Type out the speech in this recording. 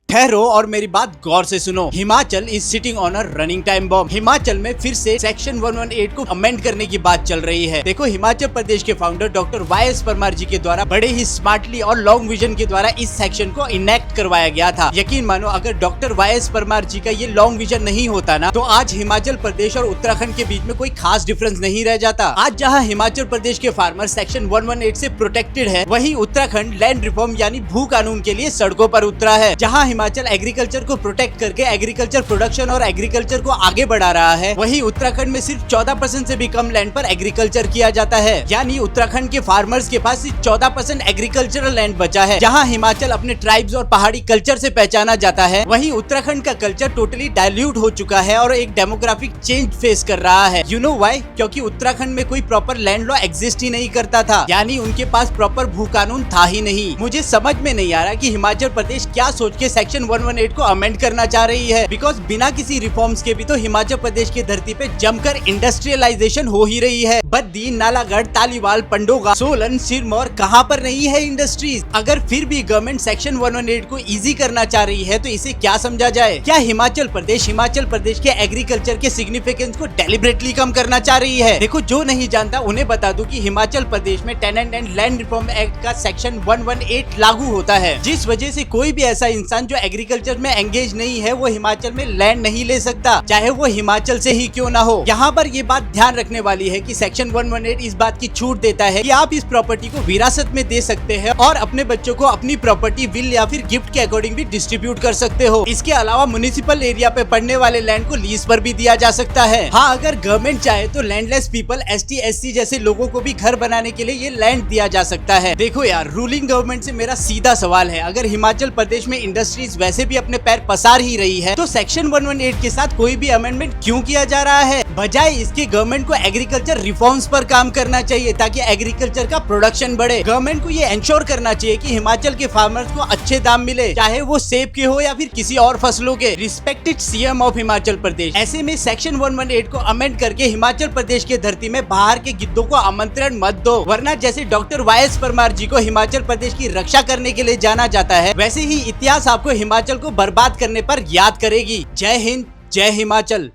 ठहरो और मेरी बात गौर से सुनो। Himachal is sitting on a running time bomb. Himachal में फिर से सेक्शन 118 को अमेंड करने की बात चल रही है। देखो, हिमाचल प्रदेश के फाउंडर डॉक्टर वाई.एस. परमार जी के द्वारा बड़े ही स्मार्टली और लॉन्ग विजन के द्वारा इस सेक्शन को इनेक्ट करवाया गया था। यकीन मानो, अगर डॉक्टर वाई.एस. परमार जी का ये लॉन्ग विजन नहीं होता ना, तो आज हिमाचल प्रदेश और उत्तराखंड के बीच में कोई खास डिफरेंस नहीं रह जाता। आज जहाँ हिमाचल प्रदेश के फार्मर सेक्शन 118 से प्रोटेक्टेड है, वहीं उत्तराखंड लैंड रिफॉर्म यानी भू कानून के लिए सड़कों पर उतरा है। जहाँ हिमाचल एग्रीकल्चर को प्रोटेक्ट करके एग्रीकल्चर प्रोडक्शन और एग्रीकल्चर को आगे बढ़ा रहा है, वहीं उत्तराखंड में सिर्फ 14% से भी कम लैंड पर एग्रीकल्चर किया जाता है। यानी उत्तराखंड के फार्मर्स के पास सिर्फ 14% एग्रीकल्चरल लैंड बचा है। जहां हिमाचल अपने ट्राइब्स और पहाड़ी कल्चर से पहचाना जाता है, वहीं उत्तराखंड का कल्चर टोटली डाइल्यूट हो चुका है और एक डेमोग्राफिक चेंज फेस कर रहा है। You know why? क्योंकि उत्तराखंड में कोई प्रॉपर लैंड लॉ एग्जिस्ट ही नहीं करता था, यानी उनके पास प्रॉपर भू कानून था ही नहीं। मुझे समझ में नहीं आ रहा कि हिमाचल प्रदेश क्या सोच के सेक्शन 118 को अमेंड करना चाह रही है। बिकॉज बिना किसी रिफॉर्म्स के भी तो हिमाचल प्रदेश की धरती पे जमकर इंडस्ट्रियलाइजेशन हो ही रही है। बद्दी, नालागढ़, तालीवाल, पंडोगा, सोलन, सिरमौर, कहाँ पर नहीं है इंडस्ट्रीज? अगर फिर भी गवर्नमेंट सेक्शन 118 को इजी करना चाह रही है तो इसे क्या समझा जाए? क्या हिमाचल प्रदेश के एग्रीकल्चर के सिग्निफिकेंस को डेलिबरेटली कम करना चाह रही है? देखो, जो नहीं जानता उन्हें बता दूं कि हिमाचल प्रदेश में tenant and land reform act का सेक्शन 118 लागू होता है, जिस वजह से कोई भी ऐसा इंसान जो एग्रीकल्चर में एंगेज नहीं है, वो हिमाचल में लैंड नहीं ले सकता, चाहे वो हिमाचल से ही क्यों ना हो। यहाँ पर ये बात ध्यान रखने वाली है कि सेक्शन 118 इस बात की छूट देता है कि आप इस प्रॉपर्टी को विरासत में दे सकते हैं और अपने बच्चों को अपनी प्रॉपर्टी विल या फिर गिफ्ट के अकॉर्डिंग भी डिस्ट्रीब्यूट कर सकते हो। इसके अलावा म्युनिसिपल एरिया पे पड़ने वाले लैंड को लीज पर भी दिया जा सकता है। हाँ, अगर गवर्नमेंट चाहे तो लैंडलेस पीपल, ST SC जैसे लोगों को भी घर बनाने के लिए ये लैंड दिया जा सकता है। देखो यार, रूलिंग गवर्नमेंट से मेरा सीधा सवाल है, अगर हिमाचल प्रदेश में इंडस्ट्रीज वैसे भी अपने पैर पसार ही रही है, तो सेक्शन 118 के साथ कोई भी अमेंडमेंट क्यों किया जा रहा है? बजाय इसके गवर्नमेंट को एग्रीकल्चर रिफॉर्म्स पर काम करना चाहिए ताकि एग्रीकल्चर का प्रोडक्शन बढ़े। गवर्नमेंट को ये एंश्योर करना चाहिए कि हिमाचल के फार्मर्स को अच्छे दाम मिले, चाहे वो सेब के हो या फिर किसी और फसलों के। Respected CM of Himachal Pradesh, ऐसे में सेक्शन 118 को अमेंड करके हिमाचल प्रदेश के धरती में बाहर के गिद्धों को आमंत्रण मत दो, वरना जैसे डॉक्टर वाई.एस. परमार जी को हिमाचल प्रदेश की रक्षा करने के लिए जाना जाता है, वैसे ही इतिहास आपको हिमाचल को बर्बाद करने पर याद करेगी। जय हिंद, जय हिमाचल।